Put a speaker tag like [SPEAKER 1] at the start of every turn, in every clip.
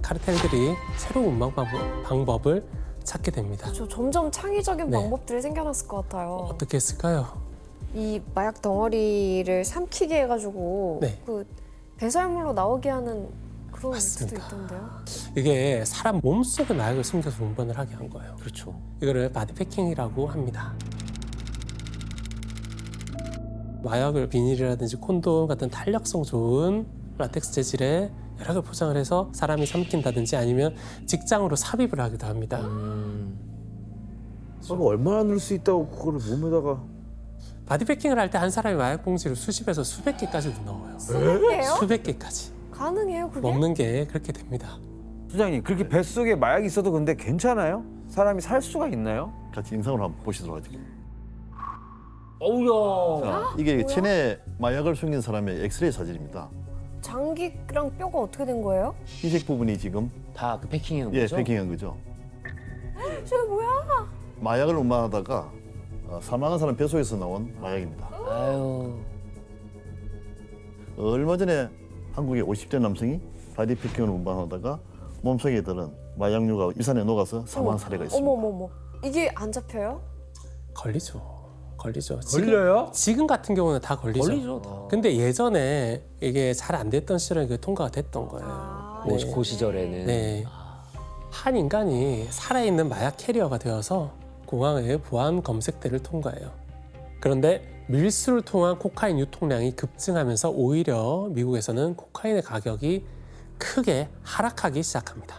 [SPEAKER 1] 카르텔들이 새로운 운반 방법을 찾게 됩니다.
[SPEAKER 2] 저 점점 창의적인
[SPEAKER 1] 네.
[SPEAKER 2] 방법들이 생겨났을 것 같아요.
[SPEAKER 1] 어떻게 했을까요?
[SPEAKER 2] 이 마약 덩어리를 삼키게 해가지고
[SPEAKER 1] 네.
[SPEAKER 2] 그 배설물로 나오게 하는 그런
[SPEAKER 1] 맞습니다.
[SPEAKER 2] 루트도 있던데요.
[SPEAKER 1] 이게 사람 몸속에 마약을 숨겨서 운반을 하게 한 거예요.
[SPEAKER 3] 그렇죠.
[SPEAKER 1] 이거를 바디패킹이라고 합니다. 마약을 비닐이라든지 콘돔 같은 탄력성 좋은 라텍스 재질의 여러 개 포장을 해서 사람이 삼킨다든지 아니면 직장으로 삽입을 하기도 합니다.
[SPEAKER 4] 그거 얼마나 넣을 수 있다고 그거를 몸에다가.
[SPEAKER 1] 바디패킹을 할 때 한 사람이 마약 봉지를 수십에서 수백 개까지도 넣어요.
[SPEAKER 2] 수백이에요?
[SPEAKER 1] 수백 개까지.
[SPEAKER 2] 가능해요 그게?
[SPEAKER 1] 먹는 게 그렇게 됩니다.
[SPEAKER 4] 소장님 그렇게 뱃속에 마약이 있어도 근데 괜찮아요? 사람이 살 수가 있나요?
[SPEAKER 5] 같이 영상을 한번 보시도록 하죠.
[SPEAKER 3] 어우야.
[SPEAKER 5] 자, 이게
[SPEAKER 2] 뭐야?
[SPEAKER 5] 체내 마약을 숨긴 사람의 엑스레이 사진입니다.
[SPEAKER 2] 장기랑 뼈가 어떻게 된 거예요?
[SPEAKER 5] 흰색 부분이 지금
[SPEAKER 3] 다 그 패킹한
[SPEAKER 5] 예,
[SPEAKER 3] 거죠?
[SPEAKER 5] 패킹한 거죠.
[SPEAKER 2] 저게 뭐야?
[SPEAKER 5] 마약을 운반하다가 사망한 사람 뱃속에서 나온 마약입니다.
[SPEAKER 3] 아유.
[SPEAKER 5] 얼마 전에 한국의 50대 남성이 바디 패킹을 운반하다가 몸속에 들은 마약류가 일산에 녹아서 사망한 사례가 있습니다.
[SPEAKER 2] 어머머머. 이게 안 잡혀요?
[SPEAKER 1] 걸리죠.
[SPEAKER 4] 걸려요?
[SPEAKER 1] 지금 같은 경우는 다 걸리죠.
[SPEAKER 3] 걸리죠. 다.
[SPEAKER 1] 근데 예전에 이게 잘 안 됐던 시절에 그게 통과가 됐던 거예요.
[SPEAKER 2] 아,
[SPEAKER 1] 네.
[SPEAKER 3] 그 시절에는.
[SPEAKER 1] 네. 한 인간이 살아있는 마약 캐리어가 되어서 공항의 보안 검색대를 통과해요. 그런데 밀수를 통한 코카인 유통량이 급증하면서 오히려 미국에서는 코카인의 가격이 크게 하락하기 시작합니다.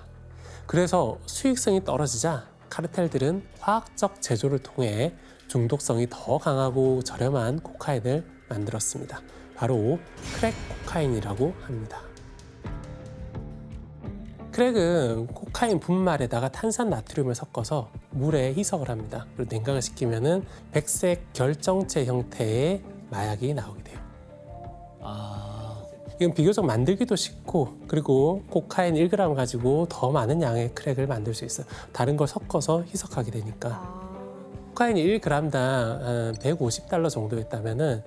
[SPEAKER 1] 그래서 수익성이 떨어지자 카르텔들은 화학적 제조를 통해 중독성이 더 강하고 저렴한 코카인을 만들었습니다. 바로 크랙 코카인이라고 합니다. 크랙은 코카인 분말에다가 탄산 나트륨을 섞어서 물에 희석을 합니다. 그리고 냉각을 시키면은 백색 결정체 형태의 마약이 나오게 돼요.
[SPEAKER 3] 아.
[SPEAKER 1] 이건 비교적 만들기도 쉽고 그리고 코카인 1g 가지고 더 많은 양의 크랙을 만들 수 있어요. 다른 걸 섞어서 희석하게 되니까.
[SPEAKER 2] 아.
[SPEAKER 1] 코카인이 1g당 150달러 정도였다면은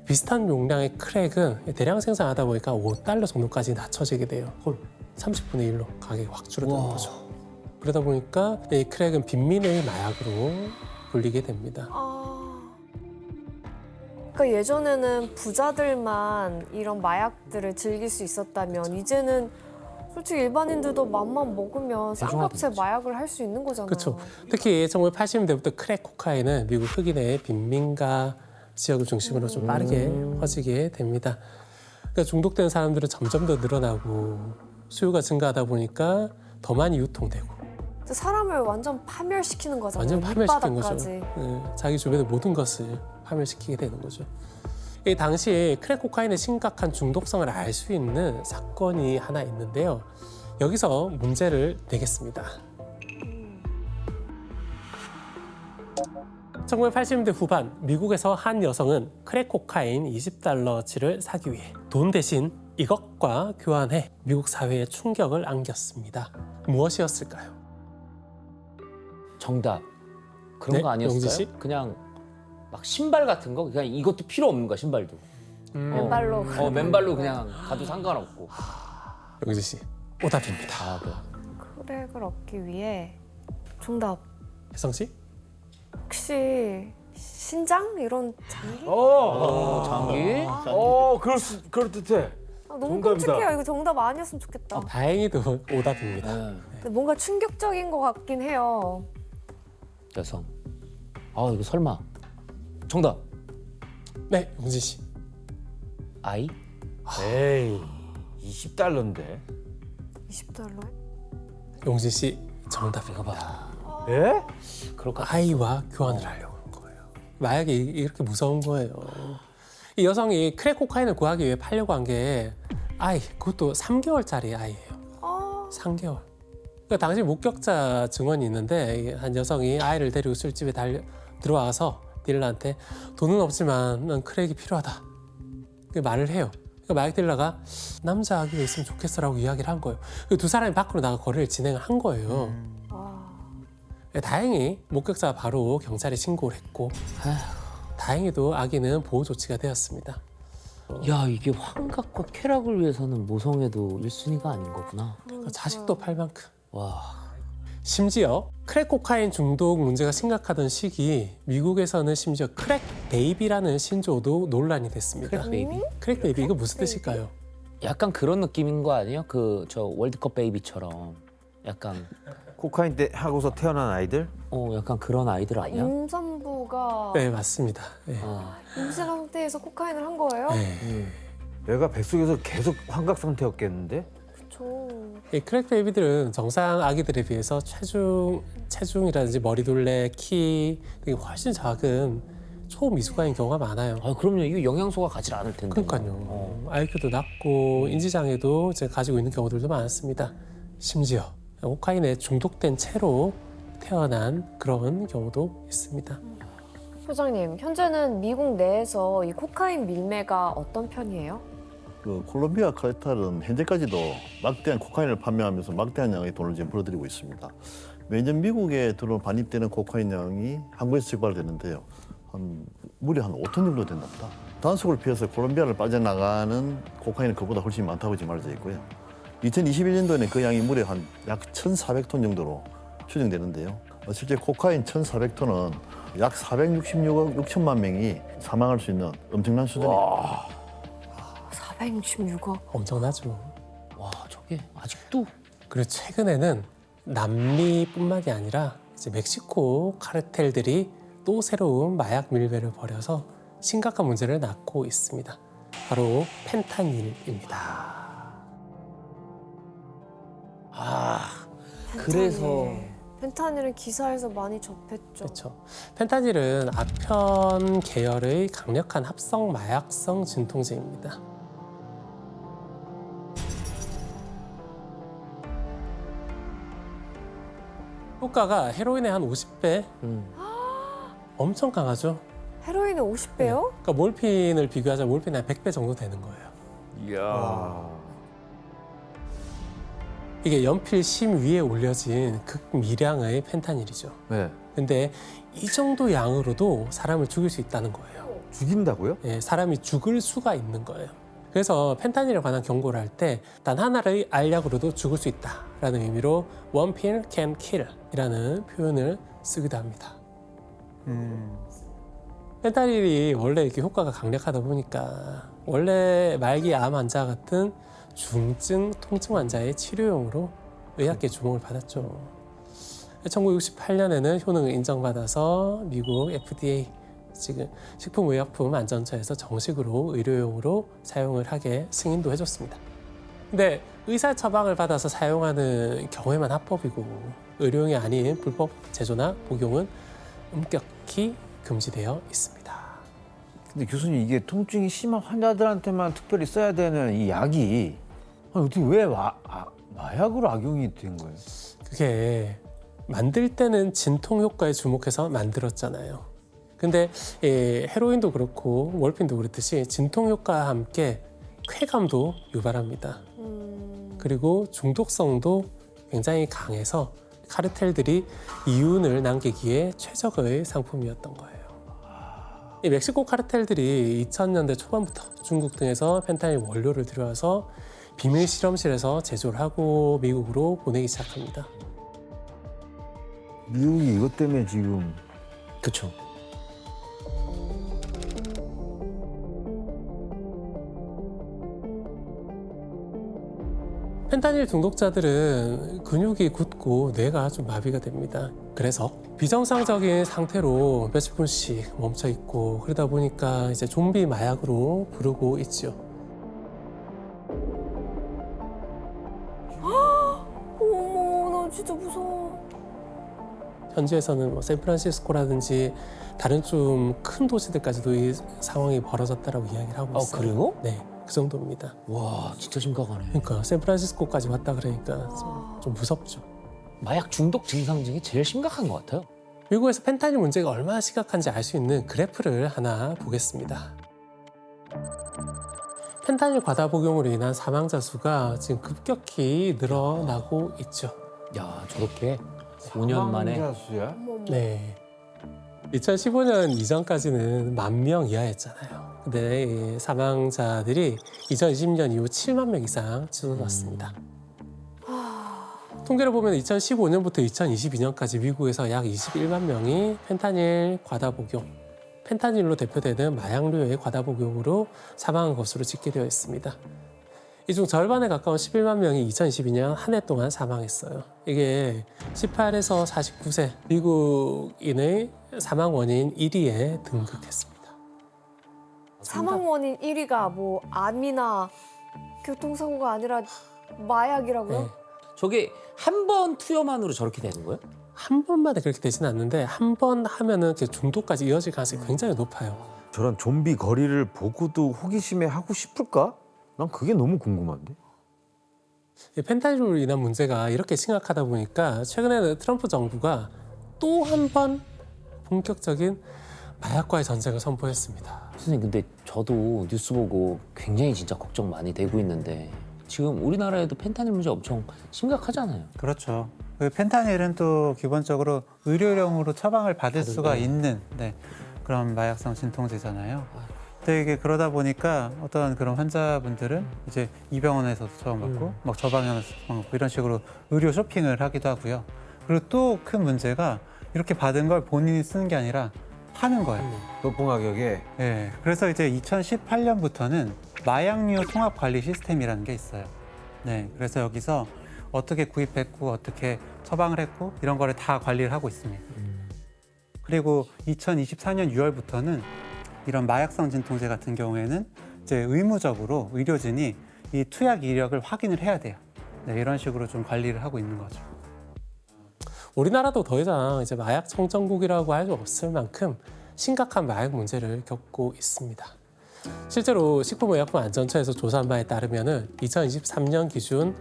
[SPEAKER 1] 비슷한 용량의 크랙은 대량 생산하다 보니까 5달러 정도까지 낮춰지게 돼요. 30분의 1로 가격이 확 줄어드는
[SPEAKER 3] 우와.
[SPEAKER 1] 거죠. 그러다 보니까 이 크랙은 빈민의 마약으로 불리게 됩니다.
[SPEAKER 2] 아. 그러니까 예전에는 부자들만 이런 마약들을 즐길 수 있었다면 이제는 솔직히 일반인들도 맘만 먹으면 싼
[SPEAKER 3] 대중화된
[SPEAKER 2] 값에
[SPEAKER 3] 거지.
[SPEAKER 2] 마약을 할 수 있는 거잖아요.
[SPEAKER 1] 그렇죠. 특히 1980년대부터 크랙 코카인은 미국 흑인의 빈민가 지역을 중심으로 좀 빠르게 퍼지게 됩니다. 그러니까 중독된 사람들은 점점 더 늘어나고 수요가 증가하다 보니까 더 많이 유통되고
[SPEAKER 2] 사람을 완전 파멸시키는 거잖아요.
[SPEAKER 1] 완전 파멸시킨 거죠.
[SPEAKER 2] 밑바닥까지.
[SPEAKER 1] 네, 자기 주변의 모든 것을 파멸시키게 되는 거죠. 이 당시 크랙 코카인의 심각한 중독성을 알 수 있는 사건이 하나 있는데요. 여기서 문제를 내겠습니다. 1980년대 후반 미국에서 한 여성은 크랙 코카인 20달러치를 사기 위해 돈 대신 이것과 교환해 미국 사회에 충격을 안겼습니다. 무엇이었을까요?
[SPEAKER 3] 정답. 그런
[SPEAKER 1] 네,
[SPEAKER 3] 거 아니었을까요?
[SPEAKER 1] 영지 씨?
[SPEAKER 3] 그냥 막 신발 같은 거? 그냥 이것도 필요 없는 거야, 신발도.
[SPEAKER 2] 맨발로.
[SPEAKER 3] 맨발로 그냥 가도 상관없고.
[SPEAKER 1] 영지 씨, 오답입니다.
[SPEAKER 3] 아, 그래.
[SPEAKER 2] 크랙을 얻기 위해 정답.
[SPEAKER 1] 혜성 씨?
[SPEAKER 2] 혹시 신장 이런 장기?
[SPEAKER 3] 장기?
[SPEAKER 4] 그럴듯해.
[SPEAKER 2] 아, 너무
[SPEAKER 4] 정답이다.
[SPEAKER 2] 끔찍해요. 이거 정답 아니었으면 좋겠다.
[SPEAKER 1] 다행히도 오답입니다.
[SPEAKER 3] 네.
[SPEAKER 2] 근데 뭔가 충격적인 것 같긴 해요.
[SPEAKER 3] 여성. 아, 이거 설마. 정답.
[SPEAKER 1] 네, 영지 씨.
[SPEAKER 3] 아이?
[SPEAKER 4] 에이 20달러인데.
[SPEAKER 2] 20달러에?
[SPEAKER 1] 용진 씨 정답이가 봐.
[SPEAKER 4] 예?
[SPEAKER 3] 그럴 것 같아.
[SPEAKER 1] 아이와 교환을 하려고 하는 거예요. 마약이 이렇게 무서운 거예요. 이 여성이 크랙 코카인을 구하기 위해 팔려고 한 게 아이, 그것도 3개월짜리 아이예요.
[SPEAKER 2] 아,
[SPEAKER 1] 3개월. 그러니까 당시 목격자 증언이 있는데 한 여성이 아이를 데리고 술집에 들어와서 딜러한테 돈은 없지만 난 크랙이 필요하다. 그 말을 해요. 그러니까 마약 딜러가 남자 아기가 있으면 좋겠어라고 이야기를 한 거예요. 두 사람이 밖으로 나가 거래를 진행을 한 거예요.
[SPEAKER 2] 와.
[SPEAKER 1] 다행히 목격자가 바로 경찰에 신고를 했고 다행히도 아기는 보호 조치가 되었습니다.
[SPEAKER 3] 야 이게 환각과 쾌락을 위해서는 모성애도 1순위가 아닌 거구나.
[SPEAKER 1] 그러니까 자식도 팔 만큼.
[SPEAKER 3] 와.
[SPEAKER 1] 심지어 크랙 코카인 중독 문제가 심각하던 시기 미국에서는 심지어 크랙 베이비라는 신조어도 논란이 됐습니다.
[SPEAKER 3] 크랙 베이비?
[SPEAKER 1] 크랙 베이비 이거 무슨 뜻일까요?
[SPEAKER 3] 약간 그런 느낌인 거 아니에요? 그 저 월드컵 베이비처럼 약간
[SPEAKER 4] 코카인 때 하고서 태어난 아이들?
[SPEAKER 3] 약간 그런 아이들 아니야?
[SPEAKER 2] 임산부가
[SPEAKER 1] 네 맞습니다. 네.
[SPEAKER 2] 임신 상태에서 코카인을 한 거예요?
[SPEAKER 1] 네.
[SPEAKER 4] 애가 뱃속에서 계속 환각 상태였겠는데?
[SPEAKER 2] 그쵸.
[SPEAKER 1] 이 크랙 베이비들은 정상 아기들에 비해서 체중이라든지 머리둘레, 키 등이 훨씬 작은 초미숙아인 경우가 많아요.
[SPEAKER 3] 아 그럼요. 이거 영양소가 가지 않을 텐데.
[SPEAKER 1] 그러니까요. IQ도 낮고 인지장애도 이제 가지고 있는 경우들도 많습니다. 심지어 코카인에 중독된 채로 태어난 그런 경우도 있습니다.
[SPEAKER 2] 소장님, 현재는 미국 내에서 이 코카인 밀매가 어떤 편이에요?
[SPEAKER 5] 그 콜롬비아 카르텔은 현재까지도 막대한 코카인을 판매하면서 막대한 양의 돈을 지금 벌어들이고 있습니다. 매년 미국에 반입되는 코카인 양이 한국에서 적발되는데요. 무려 한 5톤 정도 된다 보다. 단속을 피해서 콜롬비아를 빠져나가는 코카인은 그보다 훨씬 많다고 지금 알려져 있고요. 2021년도에는 그 양이 무려 한 약 1,400톤 정도로 추정되는데요. 실제 코카인 1,400톤은 약 466억 6천만 명이 사망할 수 있는 엄청난 수준입니다.
[SPEAKER 2] 466억.
[SPEAKER 1] 엄청나죠.
[SPEAKER 3] 와 저게 아직도
[SPEAKER 1] 그리고 최근에는 남미뿐만이 아니라 이제 멕시코 카르텔들이 또 새로운 마약 밀매를 벌여서 심각한 문제를 낳고 있습니다. 바로 펜타닐입니다.
[SPEAKER 3] 그래서
[SPEAKER 2] 펜타닐은 기사에서 많이 접했죠.
[SPEAKER 1] 그렇죠. 펜타닐은 아편 계열의 강력한 합성 마약성 진통제입니다. 효과가 헤로인의 한 50배? 엄청 강하죠.
[SPEAKER 2] 헤로인의 50배요?
[SPEAKER 1] 그러니까 몰핀을 비교하자면 몰핀이 한 100배 정도 되는 거예요.
[SPEAKER 4] 이야.
[SPEAKER 1] 이게 연필 심 위에 올려진 극미량의 펜타닐이죠.
[SPEAKER 4] 네.
[SPEAKER 1] 근데 이 정도 양으로도 사람을 죽일 수 있다는 거예요.
[SPEAKER 4] 죽인다고요?
[SPEAKER 1] 예, 사람이 죽을 수가 있는 거예요. 그래서 펜타닐에 관한 경고를 할 때 단 하나의 알약으로도 죽을 수 있다라는 의미로 One pill can kill이라는 표현을 쓰기도 합니다. 펜타닐이 원래 이렇게 효과가 강력하다 보니까 원래 말기 암 환자 같은 중증 통증 환자의 치료용으로 의학계 주목을 받았죠. 1968년에는 효능을 인정받아서 미국 FDA 지금 식품의약품안전처에서 정식으로 의료용으로 사용을 하게 승인도 해줬습니다. 근데 의사 처방을 받아서 사용하는 경우에만 합법이고 의료용이 아닌 불법 제조나 복용은 엄격히 금지되어 있습니다.
[SPEAKER 4] 근데 교수님 이게 통증이 심한 환자들한테만 특별히 써야 되는 이 약이 어떻게 왜 마약으로 악용이 된 거예요?
[SPEAKER 1] 그게 만들 때는 진통 효과에 주목해서 만들었잖아요. 근데 헤로인도 그렇고 몰핀도 그렇듯이 진통 효과와 함께 쾌감도 유발합니다. 그리고 중독성도 굉장히 강해서 카르텔들이 이윤을 남기기에 최적의 상품이었던 거예요. 이 멕시코 카르텔들이 2000년대 초반부터 중국 등에서 펜타닐 원료를 들여와서 비밀 실험실에서 제조를 하고 미국으로 보내기 시작합니다.
[SPEAKER 4] 미국이 이것 때문에 지금
[SPEAKER 3] 그쵸.
[SPEAKER 1] 펜타닐 중독자들은 근육이 굳고 뇌가 좀 마비가 됩니다. 그래서 비정상적인 상태로 며칠 분씩 멈춰 있고 그러다 보니까 이제 좀비 마약으로 부르고 있죠.
[SPEAKER 2] 어머, 나 진짜 무서워.
[SPEAKER 1] 현지에서는 뭐 샌프란시스코라든지 다른 좀 큰 도시들까지도 이 상황이 벌어졌다라고 이야기를 하고 있어요.
[SPEAKER 3] 그래요?
[SPEAKER 1] 네, 그 정도입니다.
[SPEAKER 3] 와 진짜 심각하네.
[SPEAKER 1] 그러니까 샌프란시스코까지 왔다 그러니까 좀 무섭죠.
[SPEAKER 3] 마약 중독 증상 중에 제일 심각한 것 같아요.
[SPEAKER 1] 미국에서 펜타닐 문제가 얼마나 심각한지 알 수 있는 그래프를 하나 보겠습니다. 펜타닐 과다 복용으로 인한 사망자 수가 지금 급격히 늘어나고 있죠.
[SPEAKER 3] 야 저렇게 5년 만에
[SPEAKER 4] 사망자 수야?
[SPEAKER 1] 네. 2015년 이전까지는 10,000명 이하였잖아요. 근데 이 사망자들이 2020년 이후 7만 명 이상 치솟았습니다. 통계를 보면 2015년부터 2022년까지 미국에서 약 21만 명이 펜타닐 과다 복용, 펜타닐로 대표되는 마약류의 과다 복용으로 사망한 것으로 집계되어 있습니다. 이 중 절반에 가까운 11만 명이 2022년 한 해 동안 사망했어요. 이게 18에서 49세 미국인의 사망 원인 1위에 등극했습니다.
[SPEAKER 2] 사망 원인 1위가 뭐 암이나 교통사고가 아니라 마약이라고요?
[SPEAKER 1] 네.
[SPEAKER 3] 저게 한 번 투여만으로 저렇게 되는 거예요?
[SPEAKER 1] 한 번마다 그렇게 되지는 않는데 한 번 하면은 이렇게 중독까지 이어질 가능성이 굉장히 높아요.
[SPEAKER 4] 저런 좀비 거리를 보고도 호기심에 하고 싶을까? 난 그게 너무 궁금한데.
[SPEAKER 1] 이 펜타닐로 인한 문제가 이렇게 심각하다 보니까 최근에는 트럼프 정부가 또 한 번 본격적인 마약과의 전쟁을 선포했습니다.
[SPEAKER 3] 선생님 근데 저도 뉴스 보고 굉장히 진짜 걱정 많이 되고 있는데 지금 우리나라에도 펜타닐 문제 엄청 심각하잖아요.
[SPEAKER 6] 그렇죠. 그 펜타닐은 또 기본적으로 의료용으로 처방을 받을 수가 있는 그런 마약성 진통제잖아요. 근데 이게 그러다 보니까 어떤 그런 환자분들은 이제 이 병원에서도 처방 받고 막 저 방향에서 처방 받고 이런 식으로 의료 쇼핑을 하기도 하고요. 그리고 또 큰 문제가 이렇게 받은 걸 본인이 쓰는 게 아니라 파는 거예요.
[SPEAKER 4] 높은 가격에.
[SPEAKER 6] 네, 그래서 이제 2018년부터는 마약류 통합 관리 시스템이라는 게 있어요. 네, 그래서 여기서 어떻게 구입했고 어떻게 처방을 했고 이런 거를 다 관리를 하고 있습니다. 그리고 2024년 6월부터는 이런 마약성 진통제 같은 경우에는 이제 의무적으로 의료진이 이 투약 이력을 확인을 해야 돼요. 네, 이런 식으로 좀 관리를 하고 있는 거죠.
[SPEAKER 1] 우리나라도 더 이상 이제 마약 청정국이라고 할 수 없을 만큼 심각한 마약 문제를 겪고 있습니다. 실제로 식품의약품안전처에서 조사한 바에 따르면은 2023년 기준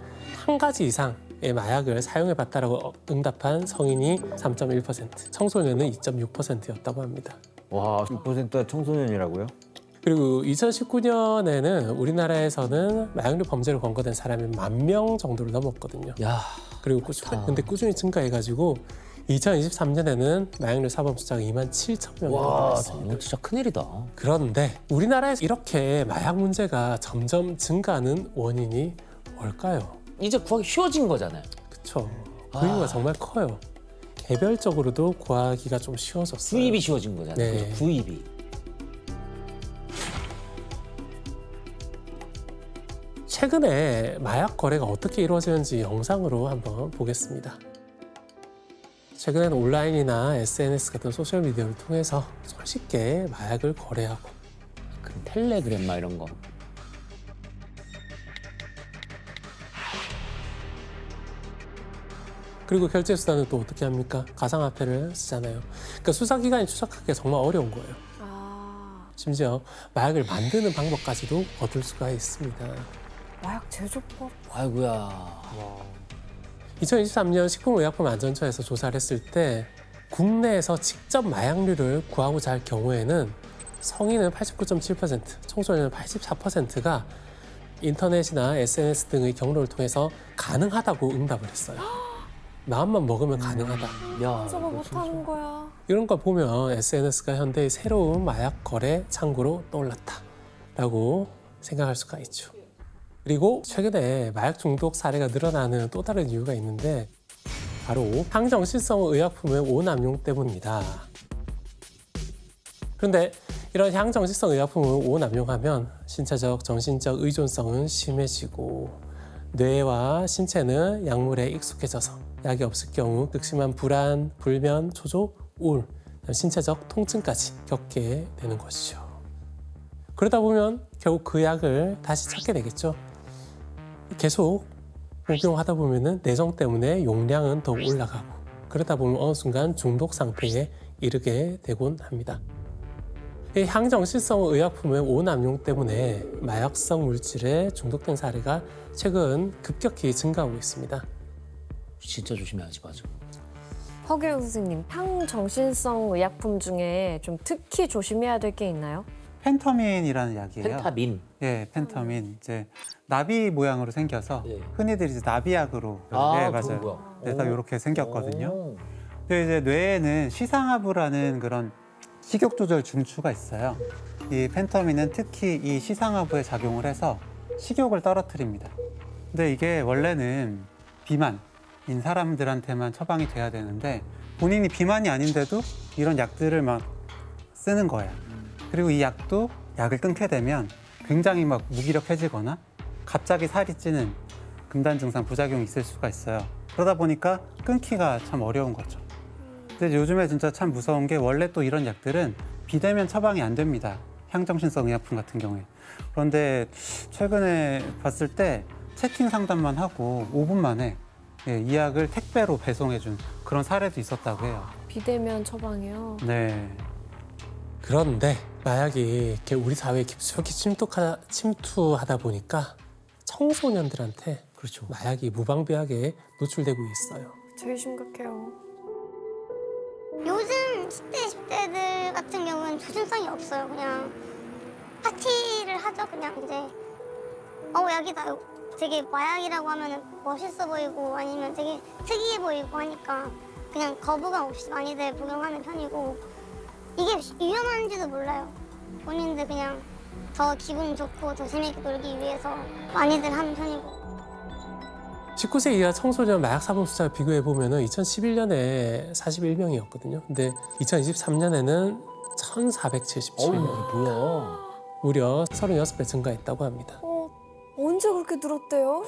[SPEAKER 1] 한 가지 이상의 마약을 사용해봤다라고 응답한 성인이 3.1%, 청소년은 2.6%였다고 합니다.
[SPEAKER 4] 와, 6%가 청소년이라고요?
[SPEAKER 1] 그리고 2019년에는 우리나라에서는 마약류 범죄로 검거된 사람이 10,000명 정도를 넘었거든요.
[SPEAKER 3] 야,
[SPEAKER 1] 그리고 근데 꾸준히 증가해가지고 2023년에는 마약류 사범 숫자가 27,000명이
[SPEAKER 3] 와,
[SPEAKER 1] 넘었습니다.
[SPEAKER 3] 이거 진짜 큰일이다.
[SPEAKER 1] 그런데 우리나라에서 이렇게 마약 문제가 점점 증가하는 원인이 뭘까요?
[SPEAKER 3] 이제 구하기 쉬워진 거잖아요.
[SPEAKER 1] 그쵸. 그 이유가 정말 커요. 개별적으로도 구하기가 좀 쉬워졌어요.
[SPEAKER 3] 구입이 쉬워진 거잖아요.
[SPEAKER 1] 네.
[SPEAKER 3] 그죠? 구입이.
[SPEAKER 1] 최근에 마약 거래가 어떻게 이루어지는지 영상으로 한번 보겠습니다. 최근에는 온라인이나 SNS 같은 소셜미디어를 통해서 손쉽게 마약을 거래하고
[SPEAKER 3] 그 텔레그램 막 이런 거.
[SPEAKER 1] 그리고 결제 수단은 또 어떻게 합니까? 가상화폐를 쓰잖아요. 그러니까 수사기관이 추적하기가 정말 어려운 거예요. 심지어 마약을 만드는 방법까지도 얻을 수가 있습니다.
[SPEAKER 2] 마약 제조법?
[SPEAKER 3] 아이고야.
[SPEAKER 1] 2023년 식품의약품안전처에서 조사를 했을 때 국내에서 직접 마약류를 구하고자 할 경우에는 성인은 89.7%, 청소년은 84%가 인터넷이나 SNS 등의 경로를 통해서 가능하다고 응답을 했어요. 마음만 먹으면 가능하다.
[SPEAKER 3] 야,
[SPEAKER 2] 저거 못하는 거야.
[SPEAKER 1] 이런 걸 보면 SNS가 현대의 새로운 마약 거래 창구로 떠올랐다라고 생각할 수가 있죠. 그리고 최근에 마약 중독 사례가 늘어나는 또 다른 이유가 있는데 바로 향정신성 의약품의 오남용 때문입니다. 그런데 이런 향정신성 의약품을 오남용하면 신체적, 정신적 의존성은 심해지고 뇌와 신체는 약물에 익숙해져서 약이 없을 경우 극심한 불안, 불면, 초조, 우울, 신체적 통증까지 겪게 되는 것이죠. 그러다 보면 결국 그 약을 다시 찾게 되겠죠. 계속 복용하다 보면은 내성 때문에 용량은 더 올라가고 그러다 보면 어느 순간 중독 상태에 이르게 되곤 합니다. 이 향정신성 의약품의 오남용 때문에 마약성 물질에 중독된 사례가 최근 급격히 증가하고 있습니다.
[SPEAKER 3] 진짜 조심해야지, 맞아.
[SPEAKER 2] 허규영 선생님, 향정신성 의약품 중에 좀 특히 조심해야 될 게 있나요?
[SPEAKER 6] 펜터민이라는 약이에요.
[SPEAKER 3] 펜타민.
[SPEAKER 6] 예, 펜터민. 이제 나비 모양으로 생겨서
[SPEAKER 3] 네.
[SPEAKER 6] 흔히들 이제 나비약으로 네, 맞아요.
[SPEAKER 3] 뭐야.
[SPEAKER 6] 그래서 이렇게 생겼거든요.
[SPEAKER 3] 오.
[SPEAKER 6] 근데 이제 뇌에는 시상하부라는 그런 식욕 조절 중추가 있어요. 이 펜터민은 특히 이 시상하부에 작용을 해서 식욕을 떨어뜨립니다. 근데 이게 원래는 비만인 사람들한테만 처방이 돼야 되는데 본인이 비만이 아닌데도 이런 약들을 막 쓰는 거예요. 그리고 이 약도 약을 끊게 되면 굉장히 막 무기력해지거나 갑자기 살이 찌는 금단 증상 부작용이 있을 수가 있어요. 그러다 보니까 끊기가 참 어려운 거죠. 근데 요즘에 진짜 참 무서운 게 원래 또 이런 약들은 비대면 처방이 안 됩니다. 향정신성 의약품 같은 경우에. 그런데 최근에 봤을 때 채팅 상담만 하고 5분 만에 이 약을 택배로 배송해준 그런 사례도 있었다고 해요.
[SPEAKER 2] 비대면 처방이요.
[SPEAKER 6] 네.
[SPEAKER 1] 그런데 마약이 이렇게 우리 사회에 깊숙이 침투하다 보니까 청소년들한테
[SPEAKER 3] 그렇죠.
[SPEAKER 1] 마약이 무방비하게 노출되고 있어요.
[SPEAKER 2] 제일 심각해요.
[SPEAKER 7] 요즘 10대, 20대들 같은 경우는 조심성이 없어요. 그냥 파티를 하죠. 그냥 이제 약이다. 되게 마약이라고 하면 멋있어 보이고 아니면 되게 특이해 보이고 하니까 그냥 거부감 없이 많이들 복용하는 편이고 이게 위험한지도 몰라요. 본인들 그냥 더 기분 좋고 더 재밌게 놀기 위해서 많이들 하는 편이고.
[SPEAKER 1] 19세 이하 청소년 마약 사범 숫자 비교해 보면은 2011년에 41명이었거든요. 근데 2023년에는 1,477명.
[SPEAKER 3] 뭐야?
[SPEAKER 1] 무려 36배 증가했다고 합니다.
[SPEAKER 2] 언제 그렇게 늘었대요?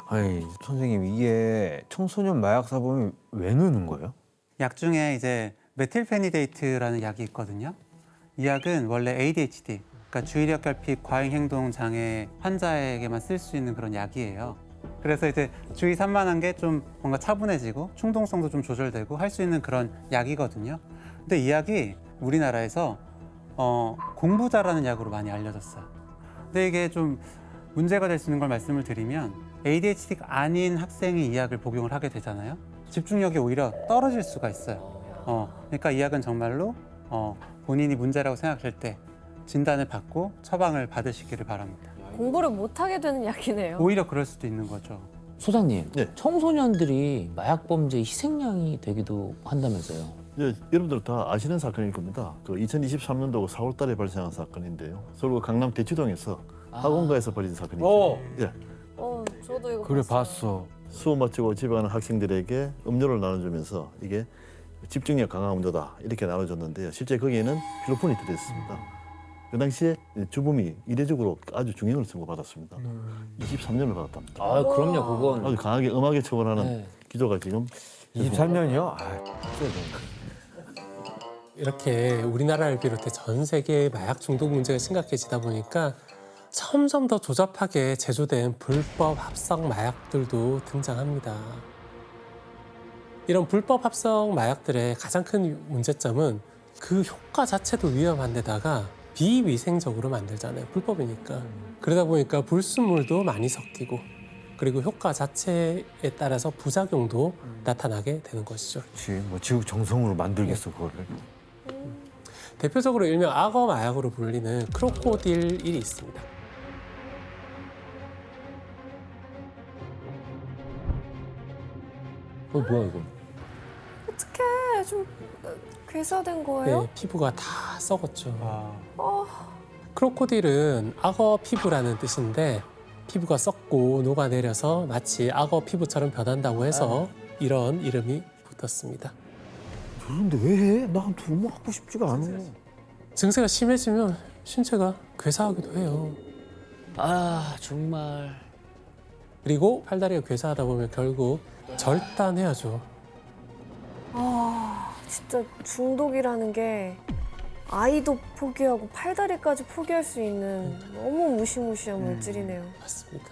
[SPEAKER 4] 아니 선생님 이게 청소년 마약 사범이 왜 느는 거예요?
[SPEAKER 6] 약 중에 이제 메틸페니데이트라는 약이 있거든요. 이 약은 원래 ADHD, 그러니까 주의력 결핍 과잉 행동 장애 환자에게만 쓸 수 있는 그런 약이에요. 그래서 이제 주의 산만한 게 좀 뭔가 차분해지고 충동성도 좀 조절되고 할 수 있는 그런 약이거든요. 근데 이 약이 우리나라에서 공부 잘하는 약으로 많이 알려졌어요. 근데 이게 좀 문제가 될 수 있는 걸 말씀을 드리면 ADHD가 아닌 학생이 이 약을 복용을 하게 되잖아요. 집중력이 오히려 떨어질 수가 있어요. 그러니까 이 약은 정말로 본인이 문제라고 생각할 때 진단을 받고 처방을 받으시기를 바랍니다.
[SPEAKER 2] 공부를 못하게 되는 약이네요.
[SPEAKER 6] 오히려 그럴 수도 있는 거죠.
[SPEAKER 3] 소장님,
[SPEAKER 5] 네.
[SPEAKER 3] 청소년들이 마약 범죄 희생양이 되기도 한다면서요?
[SPEAKER 5] 여러분들 다 아시는 사건일 겁니다. 그 2023년도 4월달에 발생한 사건인데요. 서울 강남 대치동에서 학원가에서 벌어진 사건이죠. 예.
[SPEAKER 2] 저도 이거
[SPEAKER 4] 그래
[SPEAKER 2] 봤어요.
[SPEAKER 4] 봤어.
[SPEAKER 5] 수업 마치고 집에 가는 학생들에게 음료를 나눠주면서 이게 집중력 강화 음료다 이렇게 나눠줬는데요. 실제 거기에는 필로폰이 들어있습니다. 그 당시에 주범이 이례적으로 아주 중형을 선고받았습니다. 23년을 받았답니다.
[SPEAKER 3] 아, 그럼요. 그건
[SPEAKER 5] 아주 강하게 엄하게 처벌하는
[SPEAKER 3] 네.
[SPEAKER 5] 기조가 지금
[SPEAKER 4] 23년이요?
[SPEAKER 1] 이렇게 우리나라를 비롯해 전 세계의 마약 중독 문제가 심각해지다 보니까 점점 더 조잡하게 제조된 불법 합성 마약들도 등장합니다. 이런 불법 합성 마약들의 가장 큰 문제점은 그 효과 자체도 위험한 데다가 비위생적으로 만들잖아요. 불법이니까. 그러다 보니까 불순물도 많이 섞이고 그리고 효과 자체에 따라서 부작용도 나타나게 되는 것이죠.
[SPEAKER 4] 그렇지. 뭐 지극 정성으로 만들겠어 그거를.
[SPEAKER 1] 대표적으로 일명 악어 마약으로 불리는 크로코딜 1이 있습니다.
[SPEAKER 3] 뭐야 이거?
[SPEAKER 2] 어떡해. 좀 괴사된 거예요?
[SPEAKER 1] 네, 피부가 다 썩었죠.
[SPEAKER 6] 아,
[SPEAKER 1] 크로코딜은 악어 피부라는 뜻인데 피부가 썩고 녹아내려서 마치 악어 피부처럼 변한다고 해서 이런 이름이 붙었습니다.
[SPEAKER 4] 그런데 왜 해? 난 너무 하고 싶지가 않아.
[SPEAKER 1] 증세가 심해지면 신체가 괴사하기도 해요.
[SPEAKER 3] 아 정말.
[SPEAKER 1] 그리고 팔다리가 괴사하다 보면 결국 절단해야죠.
[SPEAKER 2] 진짜 중독이라는 게 아이도 포기하고 팔다리까지 포기할 수 있는 너무 무시무시한 물질이네요.
[SPEAKER 1] 맞습니다.